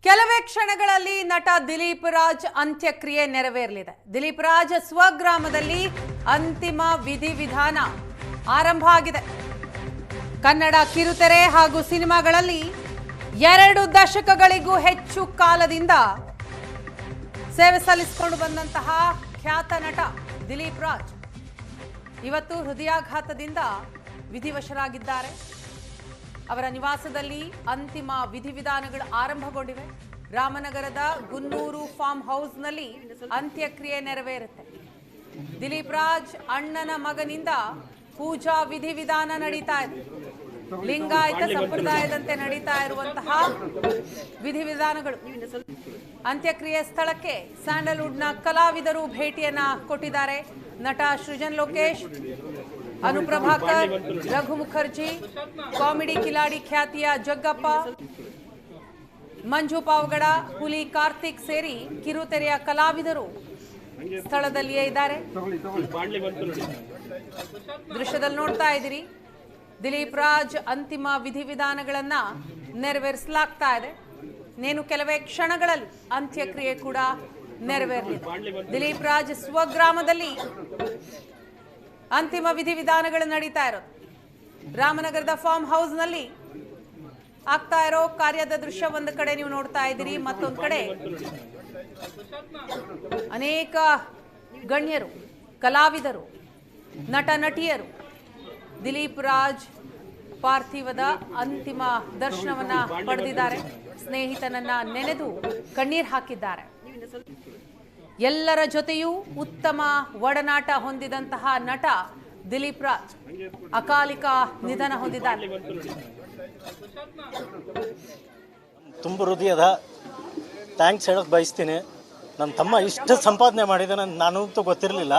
ಕೆಲವೇ ಕ್ಷಣಗಳಲ್ಲಿ ನಟ ದಿಲೀಪ್ ರಾಜ್ ಅಂತ್ಯಕ್ರಿಯೆ ನೆರವೇರಲಿದೆ. ದಿಲೀಪ್ ರಾಜ್ ಸ್ವಗ್ರಾಮದಲ್ಲಿ ಅಂತಿಮ ವಿಧಿವಿಧಾನ ಆರಂಭ ಆಗಿದೆ. ಕನ್ನಡ ಕಿರುತೆರೆ ಹಾಗೂ ಸಿನಿಮಾಗಳಲ್ಲಿ 2 ದಶಕಗಳಿಗೂ ಹೆಚ್ಚು ಕಾಲದಿಂದ ಸೇವೆ ಸಲ್ಲಿಸಿಕೊಂಡು ಬಂದಂತಹ ಖ್ಯಾತ ನಟ ದಿಲೀಪ್ ರಾಜ್ ಇವತ್ತು ಹೃದಯಾಘಾತದಿಂದ ವಿಧಿವಶರಾಗಿದ್ದಾರೆ. ಅವರ ನಿವಾಸದಲ್ಲಿ ಅಂತಿಮ ವಿಧಿವಿಧಾನಗಳು ಆರಂಭಗೊಂಡಿವೆ. ರಾಮನಗರದ ಗುನ್ನೂರು ಫಾರ್ಮ್ ಹೌಸ್ನಲ್ಲಿ ಅಂತ್ಯಕ್ರಿಯೆ ನೆರವೇರುತ್ತೆ. ದಿಲೀಪ್ ರಾಜ್ ಅಣ್ಣನ ಮಗನಿಂದ ಪೂಜಾ ವಿಧಿವಿಧಾನ ನಡೀತಾ ಇದೆ. ಲಿಂಗಾಯತ ಸಂಪ್ರದಾಯದಂತೆ ನಡೀತಾ ಇರುವಂತಹ ವಿಧಿವಿಧಾನಗಳು. ಅಂತ್ಯಕ್ರಿಯೆ ಸ್ಥಳಕ್ಕೆ ಸ್ಯಾಂಡಲ್ವುಡ್ನ ಕಲಾವಿದರು ಭೇಟಿಯನ್ನ ಕೊಟ್ಟಿದ್ದಾರೆ. ನಟ ಸೃಜನ್ ಲೋಕೇಶ್, ಅನುಪ್ರಭಾಕರ್, ರಘು ಮುಖರ್ಜಿ, ಕಾಮಿಡಿ ಕಿಲಾಡಿ ಖ್ಯಾತಿಯ ಜಗ್ಗಪ್ಪ, ಮಂಜು ಪಾವಗಡ, ಹುಲಿ ಕಾರ್ತಿಕ್ ಸೇರಿ ಕಿರುತೆರೆಯ ಕಲಾವಿದರು ಸ್ಥಳದಲ್ಲಿಯೇ ಇದ್ದಾರೆ. ದೃಶ್ಯದಲ್ಲಿ ನೋಡ್ತಾ ಇದ್ದೀರಿ, ದಿಲೀಪ್ ರಾಜ್ ಅಂತಿಮ ವಿಧಿವಿಧಾನಗಳನ್ನ ನೆರವೇರಿಸಲಾಗ್ತಾ ಇದೆ. ನೇನು ಕೆಲವೇ ಕ್ಷಣಗಳಲ್ಲಿ ಅಂತ್ಯಕ್ರಿಯೆ ಕೂಡ ನೆರವೇರಲಿದೆ. ದಿಲೀಪ್ ರಾಜ್ ಸ್ವಗ್ರಾಮದಲ್ಲಿ ಅಂತಿಮ ವಿಧಿವಿಧಾನಗಳು ನಡೀತಾ ಇರೋದು. ರಾಮನಗರದ ಫಾರ್ಮ್ ಹೌಸ್ನಲ್ಲಿ ಆಗ್ತಾ ಇರೋ ಕಾರ್ಯದ ದೃಶ್ಯ ಒಂದು ಕಡೆ ನೀವು ನೋಡ್ತಾ ಇದ್ದೀರಿ. ಮತ್ತೊಂದು ಕಡೆ ಅನೇಕ ಗಣ್ಯರು, ಕಲಾವಿದರು, ನಟ ನಟಿಯರು ದಿಲೀಪ್ ರಾಜ್ ಪಾರ್ಥಿವದ ಅಂತಿಮ ದರ್ಶನವನ್ನ ಪಡೆದಿದ್ದಾರೆ. ಸ್ನೇಹಿತನನ್ನ ನೆನೆದು ಕಣ್ಣೀರು ಹಾಕಿದ್ದಾರೆ. ಎಲ್ಲರ ಜೊತೆಯೂ ಉತ್ತಮ ಒಡನಾಟ ಹೊಂದಿದಂತಹ ನಟ ದಿಲೀಪ್ ರಾಜ್ ಅಕಾಲಿಕ ನಿಧನ ಹೊಂದಿದ್ದಾರೆ. ತುಂಬ ಹೃದಯದ ಥ್ಯಾಂಕ್ಸ್ ಹೇಳೋಕೆ ಬಯಸ್ತೀನಿ. ನನ್ನ ತಮ್ಮ ಇಷ್ಟು ಸಂಪಾದನೆ ಮಾಡಿದ್ದಾನೆ ನಾನಂತೂ ಗೊತ್ತಿರಲಿಲ್ಲ.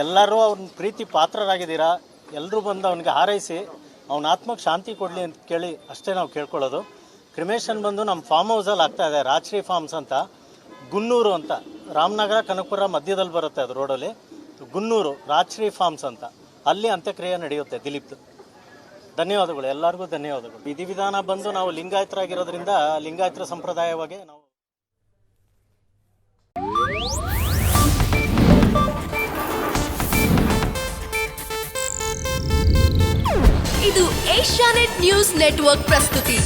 ಎಲ್ಲರೂ ಅವ್ನ ಪ್ರೀತಿ ಪಾತ್ರರಾಗಿದ್ದೀರಾ. ಎಲ್ಲರೂ ಬಂದು ಅವನಿಗೆ ಹಾರೈಸಿ ಅವನ ಆತ್ಮಕ್ಕೆ ಶಾಂತಿ ಕೊಡಲಿ ಅಂತ ಕೇಳಿ ಅಷ್ಟೇ ನಾವು ಕೇಳ್ಕೊಳ್ಳೋದು. ಕ್ರಿಮೇಷನ್ ಬಂದು ನಮ್ಮ ಫಾರ್ಮ್ ಹೌಸಲ್ಲಿ ಆಗ್ತಾ ಇದೆ. ರಾಜಶ್ರೀ ಫಾರ್ಮ್ಸ್ ಅಂತ, ಗುನ್ನೂರು ಅಂತ, ರಾಮನಗರ ಕನಕಪುರ ಮಧ್ಯದಲ್ಲಿ ಬರುತ್ತೆ. ಅದು ರೋಡಲ್ಲಿ ಗುನ್ನೂರು ರಾಜಶ್ರೀ ಫಾರ್ಮ್ಸ್ ಅಂತ, ಅಲ್ಲಿ ಅಂತ್ಯಕ್ರಿಯೆ ನಡೆಯುತ್ತೆ ದಿಲೀಪ್ದು. ಧನ್ಯವಾದಗಳು, ಎಲ್ಲರಿಗೂ ಧನ್ಯವಾದಗಳು. ವಿಧಿವಿಧಾನ ಬಂದು ನಾವು ಲಿಂಗಾಯತರಾಗಿರೋದ್ರಿಂದ ಲಿಂಗಾಯತರ ಸಂಪ್ರದಾಯವಾಗಿ ನಾವು ಇದು ಏಷ್ಯಾನೆಟ್ ನ್ಯೂಸ್ ನೆಟ್ವರ್ಕ್ ಪ್ರಸ್ತುತಿ.